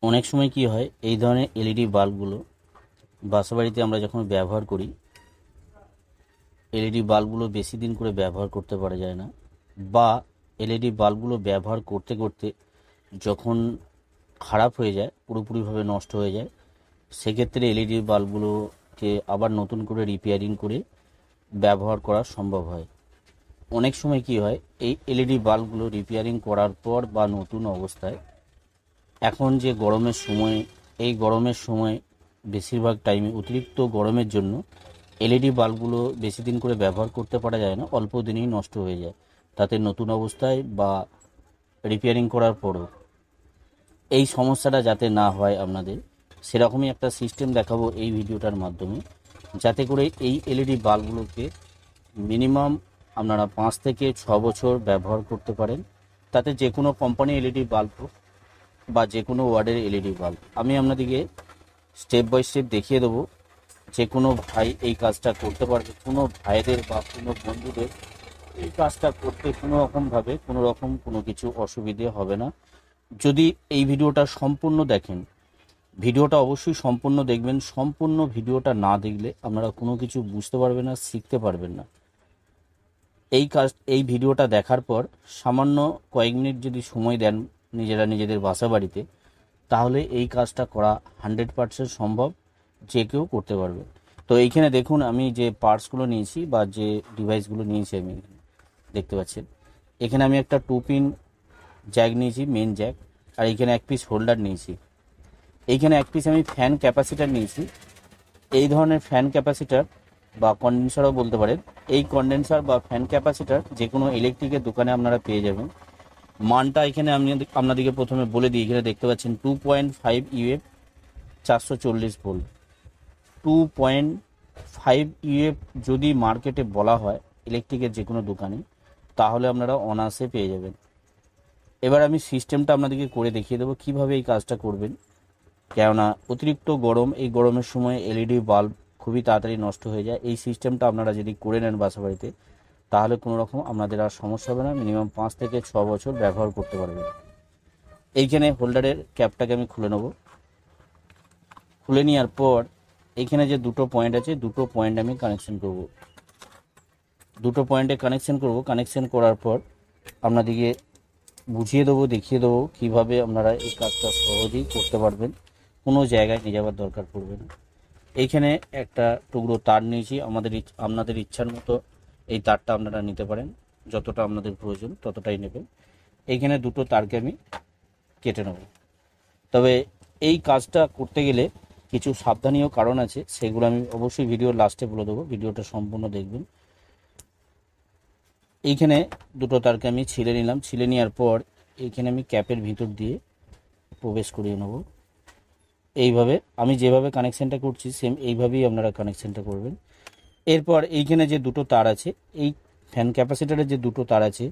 অনেক সময় কি হয়, এই ধরনের এলইডি বাল্বগুলো বাসাবাড়িতে আমরা যখন ব্যবহার করি, এলইডি বাল্বগুলো বেশি দিন করে ব্যবহার করতে পারা যায় না, বা এলইডি বাল্বগুলো ব্যবহার করতে করতে যখন খারাপ হয়ে যায়, পুরোপুরিভাবে নষ্ট হয়ে যায়, সেক্ষেত্রে এলইডি বাল্বগুলোকে আবার নতুন করে রিপেয়ারিং করে ব্যবহার করা সম্ভব হয়। অনেক সময় কি হয়, এই এলইডি বাল্বগুলো রিপেয়ারিং করার পর বা নতুন অবস্থায়, এখন যে গরমের সময়, এই গরমের সময় বেশিরভাগ টাইমে অতিরিক্ত গরমের জন্য এলইডি বাল্বগুলো বেশি দিন করে ব্যবহার করতে পারা যায় না, অল্প দিনেই নষ্ট হয়ে যায়। তাতে নতুন অবস্থায় বা রিপেয়ারিং করার পরও এই সমস্যাটা যাতে না হয় আপনাদের, সেরকমই একটা সিস্টেম দেখাবো এই ভিডিওটার মাধ্যমে, যাতে করে এই এলইডি বাল্বগুলোকে মিনিমাম আপনারা 5 থেকে 6 বছর ব্যবহার করতে পারেন। তাতে যে কোনো কোম্পানি এলইডি বাল্ব হোক বা যে কোনো ওয়ার্ডের এলইডি বাল্ব, আমি আপনাদেরকে স্টেপ বাই স্টেপ দেখিয়ে দেবো। যে কোনো ভাই এই কাজটা করতে পারবে, কোনো ভাইদের বা কোনো বন্ধুদের এই কাজটা করতে কোনো রকম কোনো কিছু অসুবিধে হবে না, যদি এই ভিডিওটা সম্পূর্ণ দেখেন। ভিডিওটা অবশ্যই সম্পূর্ণ দেখবেন, সম্পূর্ণ ভিডিওটা না দেখলে আপনারা কোনো কিছু বুঝতে পারবেন না, শিখতে পারবেন না। এই ভিডিওটা দেখার পর সামান্য কয়েক মিনিট যদি সময় দেন নিজেদের বাসা বাড়িতে, তাহলে এই কাজটা করা 100% সম্ভব, যে কেউ করতে পারবে। তো এইখানে দেখুন, আমি যে পার্টসগুলো নিয়েছি বা যে ডিভাইসগুলো নিয়েছি, আমি দেখতে পাচ্ছেন এখানে আমি একটা 2 পিন জ্যাক নিয়েছি, মেন জ্যাক, আর এইখানে এক পিস হোল্ডার নিয়েছি। এইখানে এক পিস আমি ফ্যান ক্যাপাসিটার নিয়েছি। এই ধরনের ফ্যান ক্যাপাসিটার বা কন্ডেন্সারও বলতে পারেন, এই কন্ডেন্সার বা ফ্যান ক্যাপাসিটার যে কোনো ইলেকট্রিকের দোকানে আপনারা পেয়ে যাবেন। মানটা এখানে আমি আপনাদেরকে প্রথমে বলে দিই। এখানে দেখতে পাচ্ছেন 2.5 ইউএফ 440 ভোল্ট। 2.5 ইউএফ যদি মার্কেটে বলা হয় ইলেকট্রিকের যে কোনো দোকানে, তাহলে আপনারা অনায়াসে পেয়ে যাবেন। এবার আমি সিস্টেমটা আপনাদেরকে করে দেখিয়ে দেবো কীভাবে এই কাজটা করবেন। কেননা অতিরিক্ত গরম, এই গরমের সময় এলইডি বাল্ব খুবই তাড়াতাড়ি নষ্ট হয়ে যায়। এই সিস্টেমটা আপনারা যদি করে নেন বাসা বাড়িতে, তাহলে কোনো রকম আপনাদের আর সমস্যা হবে না, মিনিমাম 5 থেকে 6 বছর ব্যবহার করতে পারবেন। এইখানে হোল্ডারের ক্যাপটাকে আমি খুলে নেব। খুলে নেওয়ার পর এইখানে যে দুটো পয়েন্ট আছে, দুটো পয়েন্ট আমি কানেকশন করব। দুটো পয়েন্টে কানেকশন করার পর আপনাদেরকে বুঝিয়ে দেবো, দেখিয়ে দেবো কীভাবে আপনারা এই কাজটা সহজেই করতে পারবেন, কোনো জায়গায় নিয়ে যাওয়ার দরকার পড়বে না। এইখানে একটা টুকরো তার নিয়েছি, আপনাদের ইচ্ছার মতো এই তারটা আপনারা নিতে পারেন, যতটা আপনাদের প্রয়োজন ততটাই নেবেন। এইখানে দুটো তারকে আমি কেটে নেব। তবে এই কাজটা করতে গেলে কিছু সাবধানীয় কারণ আছে, সেগুলো আমি অবশ্যই ভিডিওর লাস্টে বলে দেবো, ভিডিওটা সম্পূর্ণ দেখবেন। এইখানে দুটো তারকে আমি ছিলে নিলাম। ছিলে নেওয়ার পর এইখানে আমি ক্যাপের ভিতর দিয়ে প্রবেশ করিয়ে নেব। এইভাবে আমি যেভাবে কানেকশানটা করছি সেম এইভাবেই আপনারা কানেকশানটা করবেন। এরপর এইখানে যে দুটো তার আছে, এই ফ্যান ক্যাপাসিটারের যে দুটো তার আছে,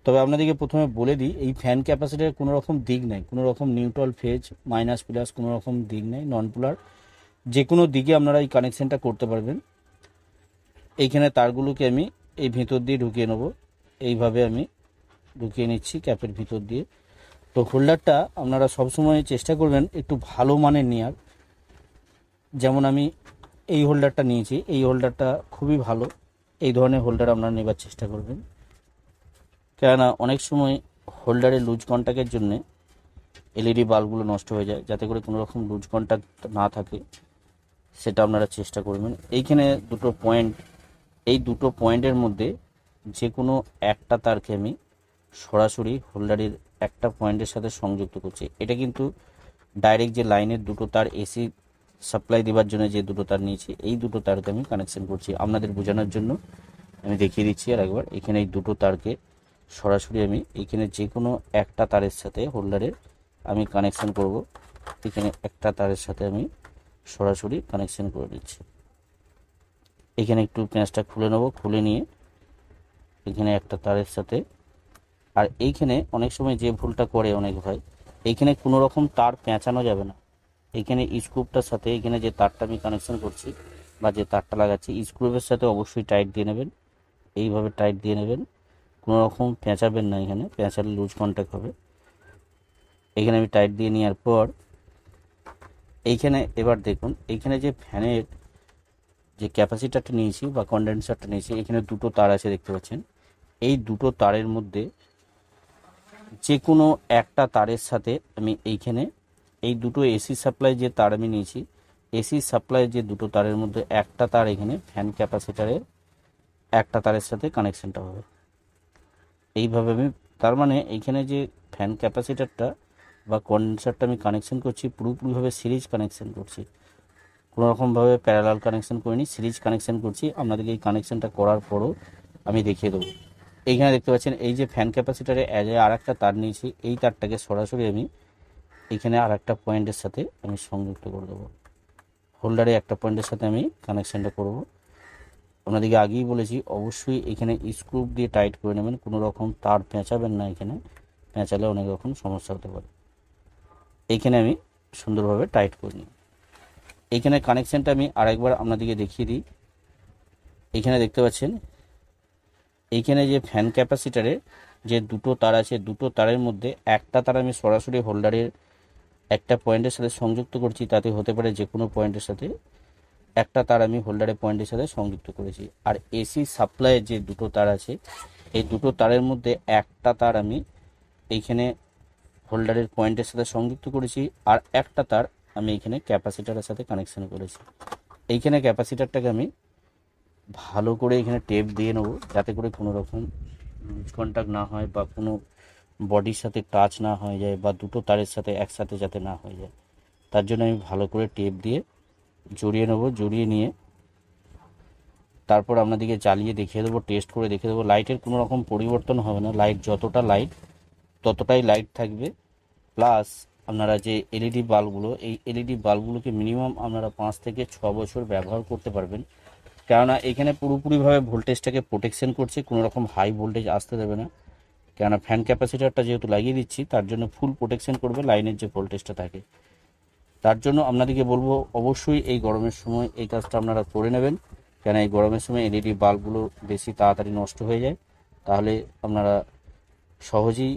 তবে আপনাদেরকে প্রথমে বলে দিই, এই ফ্যান ক্যাপাসিটারের কোনো রকম দিক নেই, কোনো রকম নিউট্রাল ফেজ মাইনাস প্লাস কোনো রকম দিক নেই, নন পোলার, যে কোনো দিকে আপনারা এই কানেকশানটা করতে পারবেন। এইখানে তারগুলোকে আমি এই ভিতর দিয়ে ঢুকিয়ে নেব। এইভাবে আমি ঢুকিয়ে নিচ্ছি ক্যাপের ভিতর দিয়ে। তো হোল্ডারটা আপনারা সবসময় চেষ্টা করবেন একটু ভালো মানের নেওয়ার। যেমন আমি এই হোল্ডারটা নিয়েছি, এই হোল্ডারটা খুবই ভালো, এই ধরনের হোল্ডার আপনারা নেবার চেষ্টা করবেন। কেননা অনেক সময় হোল্ডারে লুজ কন্ট্যাক্টের জন্যে এলইডি বাল্বগুলো নষ্ট হয়ে যায়, যাতে করে কোনো রকম লুজ কন্ট্যাক্ট না থাকে সেটা আপনারা চেষ্টা করবেন। এইখানে দুটো পয়েন্ট, এই দুটো পয়েন্টের মধ্যে যে কোনো একটা তারকে আমি সরাসরি হোল্ডারের একটা পয়েন্টের সাথে সংযুক্ত করছি। এটা কিন্তু ডাইরেক্ট যে লাইনের দুটো তার এসি সাপ্লাই দেওয়ার জন্য যে দুটো তার নিয়েছি, এই দুটো তারকে আমি কানেকশন করছি আপনাদের বোঝানোর জন্য। আমি দেখিয়ে দিচ্ছি আর একবার। এখানে এই দুটো তারকে সরাসরি আমি এখানে যে কোনো একটা তারের সাথে হোল্ডারের আমি কানেকশন করব। এখানে একটা তারের সাথে আমি সরাসরি কানেকশন করে দিচ্ছি। এখানে একটু পেঁচটা খুলে নেব, খুলে নিয়ে এখানে একটা তারের সাথে, আর এইখানে অনেক সময় যে ভুলটা করে অনেক ভাই, এইখানে কোনো রকম তার পেঁচানো যাবে না। এইখানে স্ক্রুপটার সাথে এখানে যে তারটা আমি কানেকশন করছি বা যে তারটা লাগাচ্ছি, স্ক্রুপের সাথে অবশ্যই টাইট দিয়ে নেবেন। এইভাবে টাইট দিয়ে নেবেন, কোনো রকম পেঁচাবেন না, এখানে পেঁচালে লুজ কন্ট্যাক্ট হবে। এখানে আমি টাইট দিয়ে নেওয়ার পর এইখানে এবার দেখুন, এইখানে যে ফ্যানের যে ক্যাপাসিটারটা নিয়েছি বা কন্ডেন্সারটা নিয়েছি, এখানে দুটো তার আছে দেখতে পাচ্ছেন। এই দুটো তারের মধ্যে যে কোনো একটা তারের সাথে আমি এইখানে এই দুটো এসি সাপ্লাই যে তার আমি নিয়েছি, এসি সাপ্লাই যে দুটো তারের মধ্যে একটা তার এখানে ফ্যান ক্যাপাসিটারের একটা তারের সাথে কানেকশনটা হবে এইভাবে। আমি তার মানে এইখানে যে ফ্যান ক্যাপাসিটারটা বা কন্ডেন্সারটা আমি কানেকশন করছি পুরোপুরিভাবে সিরিজ কানেকশন করছি, কোনো রকমভাবে প্যারালাল কানেকশন করিনি, সিরিজ কানেকশন করছি। আপনাদেরকে এই কানেকশনটা করার পরও আমি দেখিয়ে দেবো। এইখানে দেখতে পাচ্ছেন এই যে ফ্যান ক্যাপাসিটারে আর একটা তার নিয়েছি, এই তারটাকে সরাসরি আমি এইখানে আর একটা পয়েন্টের সাথে আমি সংযুক্ত করে দেবো, হোল্ডারে একটা পয়েন্টের সাথে আমি কানেকশানটা করব। আপনাদেরকে আগেই বলেছি অবশ্যই এখানে স্ক্রু দিয়ে টাইট করে নেবেন, কোনো রকম তার পেঁচাবেন না, এখানে পেঁচালে অনেক রকম সমস্যা হতে পারে। এইখানে আমি সুন্দরভাবে টাইট করে নিই। এইখানে কানেকশানটা আমি আরেকবার আপনাদেরকে দেখিয়ে দিই। এইখানে দেখতে পাচ্ছেন এইখানে যে ফ্যান ক্যাপাসিটারে যে দুটো তার আছে, দুটো তারের মধ্যে একটা তার আমি সরাসরি হোল্ডারের একটা পয়েন্টের সাথে সংযুক্ত করছি, তাতে হতে পারে যে কোনো পয়েন্টের সাথে। একটা তার আমি হোল্ডারের পয়েন্টের সাথে সংযুক্ত করেছি। আর এসি সাপ্লাইয়ের যে দুটো তার আছে, এই দুটো তারের মধ্যে একটা তার আমি এইখানে হোল্ডারের পয়েন্টের সাথে সংযুক্ত করেছি, আর একটা তার আমি এইখানে ক্যাপাসিটারের সাথে কানেকশন করেছি। এইখানে ক্যাপাসিটারটাকে আমি ভালো করে এখানে টেপ দিয়ে নেবো, যাতে করে কোনো রকম কন্ট্যাক্ট না হয় বা কোনো বডির সাথে টাচ না হয়ে যায় বা দুটো তারের সাথে একসাথে যাতে না হয়ে যায়, তার জন্য আমি ভালো করে টেপ দিয়ে জড়িয়ে নেবো। জড়িয়ে নিয়ে তারপর আপনাদেরকে জ্বালিয়ে দেখিয়ে দেবো, টেস্ট করে দেখিয়ে দেবো। লাইটের কোনো রকম পরিবর্তন হবে না, লাইট যতটা লাইট ততটাই লাইট থাকবে। প্লাস আপনারা যে এলইডি বাল্বগুলো, এই এলইডি বাল্বগুলোকে মিনিমাম আপনারা 5 থেকে 6 বছর ব্যবহার করতে পারবেন, কেননা এখানে পুরোপুরিভাবে ভোল্টেজটাকে প্রোটেকশন করছে, কোনো রকম হাই ভোল্টেজ আসতে দেবে না। কেননা ফ্যান ক্যাপাসিটারটা যেহেতু লাগিয়ে দিচ্ছি, তার জন্য ফুল প্রোটেকশন করবে লাইনের যে ভোল্টেজটা থাকে। তার জন্য আপনাদেরকে বলবো অবশ্যই এই গরমের সময় এই কাজটা আপনারা করে নেবেন, কেন এই গরমের সময় এলইডি বাল্বগুলো বেশি তাড়াতাড়ি নষ্ট হয়ে যায়। তাহলে আপনারা সহজেই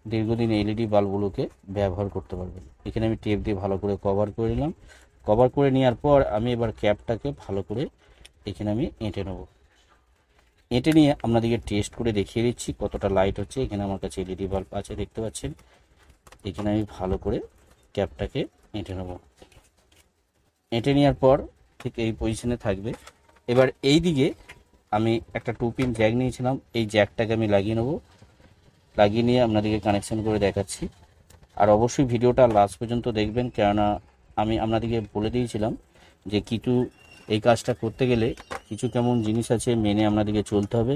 দীর্ঘদিন এলইডি বাল্বগুলোকে ব্যবহার করতে পারবেন। এখানে আমি টেপ দিয়ে ভালো করে কভার করে নিলাম। কভার করে নেওয়ার পর আমি এবার ক্যাপটাকে ভালো করে এখানে আমি এঁটে নেব। এঁটে নিয়ে আপনাদেরকে টেস্ট করে দেখিয়ে দিচ্ছি কতটা লাইট হচ্ছে। এখানে আমার কাছে এলইডি বাল্ব আছে দেখতে পাচ্ছেন। এখানে আমি ভালো করে ক্যাপটাকে এঁটে নেব। এঁটে নেওয়ার পর ঠিক এই পজিশনে থাকবে। এবার এই দিকে আমি একটা 2 পিন জ্যাক নিয়েছিলাম, এই জ্যাকটাকে আমি লাগিয়ে নেব। লাগিয়ে নিয়ে আপনাদেরকে কানেকশন করে দেখাচ্ছি। আর অবশ্যই ভিডিওটা লাস্ট পর্যন্ত দেখবেন, কেননা আমি আপনাদেরকে বলে দিয়েছিলাম যে কিছু এই কাজটা করতে গেলে কিছু কেমন জিনিস আছে মেনে আপনাদেরকে চলতে হবে,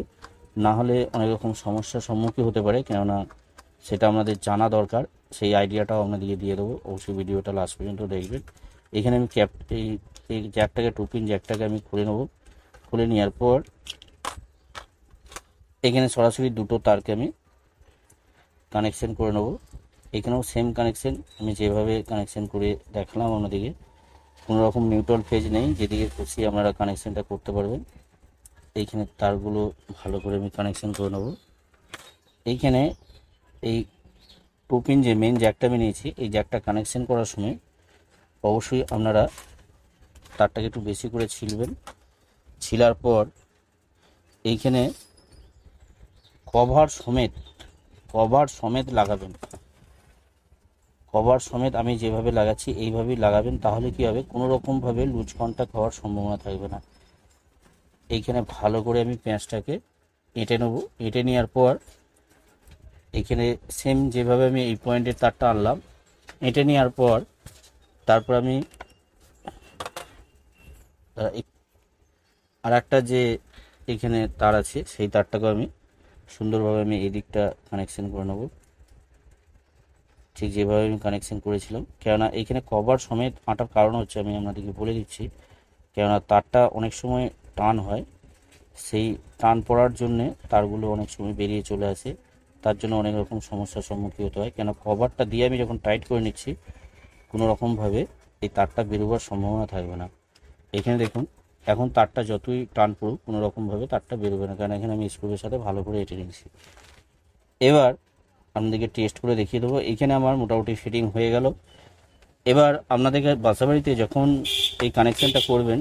না হলে অনেক রকম সমস্যার সম্মুখীন হতে পারে, কেননা সেটা আমাদের জানা দরকার। সেই আইডিয়াটাও আপনাদেরকে দিয়ে দেবো, অবশ্যই ভিডিওটা লাস্ট পর্যন্ত দেখবেন। এখানে আমি এই জ্যাকটাকে 2 পিন জ্যাকটাকে আমি খুলে নেব। খুলে নেওয়ার পর এখানে সরাসরি দুটো তারকে আমি কানেকশন করে নেব। এখানেও সেম কানেকশন আমি যেভাবে কানেকশন করে দেখালাম আপনাদেরকে, কোনো রকম নিউট্রাল ফেজ নেই, যেদিকে খুশি আপনারা কানেকশনটা করতে পারবেন। এইখানে তারগুলো ভালো করে আমি কানেকশন করে নেব। এইখানে এই 2 পিন যে মেন জ্যাকটা আমি নিয়েছি, এই জ্যাকটা কানেকশন করার সময় অবশ্যই আপনারা তারটাকে একটু বেশি করে ছিলবেন। ছিলার পর এইখানে কভার সমেত লাগাবেন। কভার সমেত আমি যেভাবে লাগাচ্ছি এইভাবেই লাগাবেন, তাহলে কি হবে কোনো রকমভাবে লুজ কন্টাক্ট হওয়ার সম্ভাবনা থাকবে না। এইখানে ভালো করে আমি পেঁয়াজটাকে এঁটে নেব। এঁটে নেওয়ার পর এখানে সেম যেভাবে আমি এই পয়েন্টের তারটা আনলাম, এঁটে নেওয়ার পর তারপর আমি আর একটা যে এখানে তার আছে, সেই তারটাকে আমি সুন্দরভাবে আমি এই দিকটা কানেকশন করে নেব, ঠিক যেভাবে আমি কানেকশন করেছিলাম। কেননা এইখানে কভার সমেত আটার কারণ হচ্ছে, আমি আপনাদেরকে বলে দিচ্ছি, কেননা তারটা অনেক সময় টান হয়, সেই টান পড়ার জন্যে তারগুলো অনেক সময় বেরিয়ে চলে আসে, তার জন্য অনেক রকম সমস্যার সম্মুখীন হতে হয়। কেন কভারটা দিয়ে আমি যখন টাইট করে নিচ্ছি, কোনো রকমভাবে এই তারটা বেরোবার সম্ভাবনা থাকবে না। এখানে দেখুন এখন তারটা যতই টান পড়ুক কোনো রকমভাবে তারটা বেরোবে না, কারণ এখানে আমি স্ক্রুর সাথে ভালো করে এঁটে নিচ্ছি। এবার আপনাদেরকে টেস্ট করে দেখিয়ে দেবো। এইখানে আমার মোটামুটি ফিটিং হয়ে গেল। এবার আপনাদেরকে বাসাবাড়িতে যখন এই কানেকশানটা করবেন,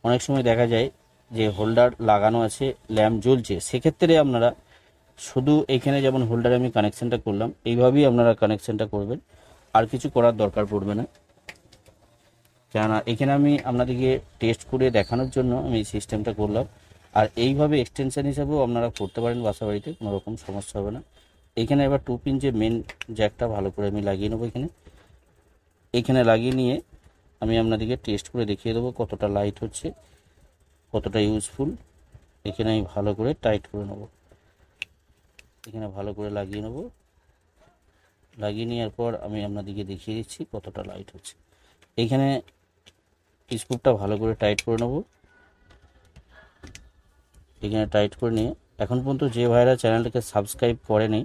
অনেক সময় দেখা যায় যে হোল্ডার লাগানো আছে, ল্যাম্প জ্বলছে, সেক্ষেত্রে আপনারা শুধু এখানে যেমন হোল্ডারে আমি কানেকশানটা করলাম, এইভাবেই আপনারা কানেকশানটা করবেন, আর কিছু করার দরকার পড়বে না। কেননা এখানে আমি আপনাদেরকে টেস্ট করে দেখানোর জন্য আমি এই সিস্টেমটা করলাম। আর এইভাবে এক্সটেনশান হিসাবেও আপনারা করতে পারেন বাসাবাড়িতে, কোনো রকম সমস্যা হবে না। এখানে এবার 2 পিন যে মেন জ্যাকটা ভালো করে আমি লাগিয়ে নেবো। এখানে লাগিয়ে নিয়ে আমি আপনাদেরকে টেস্ট করে দেখিয়ে দেবো কতটা লাইট হচ্ছে, কতটা ইউজফুল। এখানে আমি ভালো করে টাইট করে নেব, এখানে ভালো করে লাগিয়ে নেব। লাগিয়ে নেওয়ার পর আমি আপনাদেরকে দেখিয়ে দিচ্ছি কতটা লাইট হচ্ছে। এইখানে স্ক্রুটা ভালো করে টাইট করে নেব। এখানে টাইট করে নিয়ে এখন পর্যন্ত যে ভাইরা চ্যানেলটাকে সাবস্ক্রাইব করেনি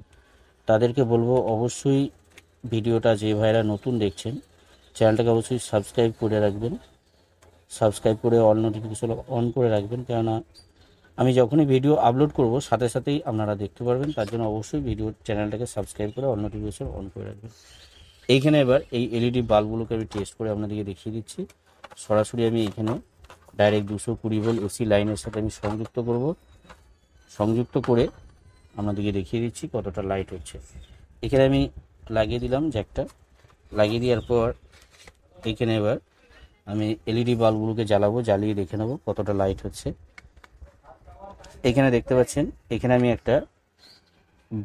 তাদেরকে বলবো অবশ্যই ভিডিওটা, যে ভাইরা নতুন দেখছেন চ্যানেলটাকে অবশ্যই সাবস্ক্রাইব করে রাখবেন। সাবস্ক্রাইব করে অল নোটিফিকেশন অন করে রাখবেন, কেননা আমি যখনই ভিডিও আপলোড করব সাথে সাথেই আপনারা দেখতে পারবেন। তার জন্য অবশ্যই ভিডিও চ্যানেলটাকে সাবস্ক্রাইব করে অল নোটিফিকেশন অন করে রাখবেন। এইখানে এবার এই এলইডি বাল্বগুলোকে আমি টেস্ট করে আপনাদেরকে দেখিয়ে দিচ্ছি। সরাসরি আমি এখানে ডাইরেক্ট 220 ভোল্ট এসি লাইনের সাথে আমি সংযুক্ত করব। সংযুক্ত করে আপনাদেরকে দেখিয়ে দিচ্ছি কতটা লাইট হচ্ছে। এখানে আমি লাগিয়ে দিলাম জ্যাকটা। লাগিয়ে দেওয়ার পর এইখানে এবার আমি এলইডি বাল্বগুলোকে জ্বালাবো, জ্বালিয়ে দেখে নেবো কতটা লাইট হচ্ছে। এখানে দেখতে পাচ্ছেন, এখানে আমি একটা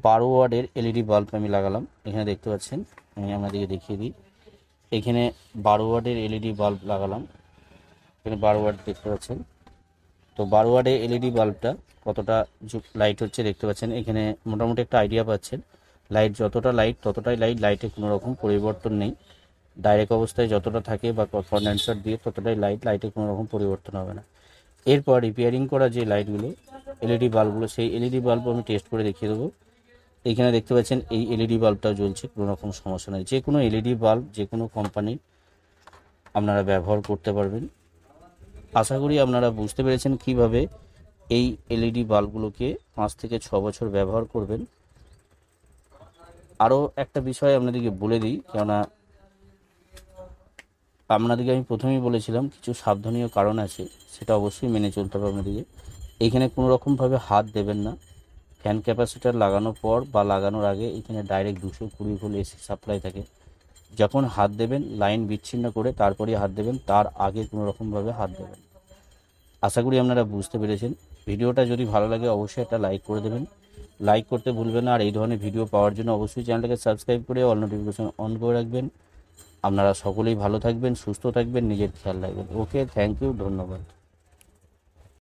12 ওয়াটের এলইডি বাল্ব আমি লাগালাম। এখানে দেখতে পাচ্ছেন, আমি আপনাদেরকে দেখিয়ে দিই। এখানে 12 ওয়াটের এলইডি বাল্ব লাগালাম। এখানে 12 ওয়াট দেখতে পাচ্ছেন। তো 12 ওয়াটের এলইডি বাল্বটা কতটা লাইট হচ্ছে দেখতে পাচ্ছেন। এখানে মোটামুটি একটা আইডিয়া পাচ্ছেন। লাইট যতটা লাইট ততটাই লাইট, লাইটে কোনো রকম পরিবর্তন নেই। ডাইরেক্ট অবস্থায় যতটা থাকে বা কন্ডেন্সার দিয়ে ততটাই লাইট, লাইটে কোনো রকম পরিবর্তন হবে না। এরপর রিপেয়ারিং করা যে লাইটগুলো, এলইডি বাল্বগুলো, সেই এলইডি বাল্ব আমি টেস্ট করে দেখিয়ে দেবো। এইখানে দেখতে পাচ্ছেন এই এলইডি বাল্বটাও জ্বলছে, কোনো রকম সমস্যা নেই। যে কোনো এলইডি বাল্ব যে কোনো কোম্পানির আপনারা ব্যবহার করতে পারবেন। আশা করি আপনারা বুঝতে পেরেছেন কিভাবে এই এলইডি বাল্বগুলোকে 5 থেকে 6 বছর ব্যবহার করবেন। আরও একটা বিষয় আপনাদেরকে বলে দিই, কেননা আপনাদেরকে আমি প্রথমেই বলেছিলাম কিছু সাবধানীয় কারণ আছে, সেটা অবশ্যই মেনে চলতে হবে আপনাদেরকে। এইখানে কোনো রকমভাবে হাত দেবেন না। ফ্যান ক্যাপাসিটার লাগানোর পর বা লাগানোর আগে এখানে ডাইরেক্ট 220 ভোল্ট এসি সাপ্লাই থাকে। যখন হাত দেবেন লাইন বিচ্ছিন্ন করে তারপরেই হাত দেবেন, তার আগে কোনো রকমভাবে হাত দেবেন। আশা করি আপনারা বুঝতে পেরেছেন। ভিডিওটা যদি ভালো লাগে অবশ্যই একটা লাইক করে দেবেন, লাইক করতে ভুলবেন না। আর এই ধরনের ভিডিও পাওয়ার জন্য অবশ্যই চ্যানেলটাকে সাবস্ক্রাইব করে অল নোটিফিকেশন অন করে রাখবেন। আপনারা সকলেই ভালো থাকবেন, সুস্থ থাকবেন, নিজের খেয়াল রাখবেন। ওকে, থ্যাংক ইউ, ধন্যবাদ।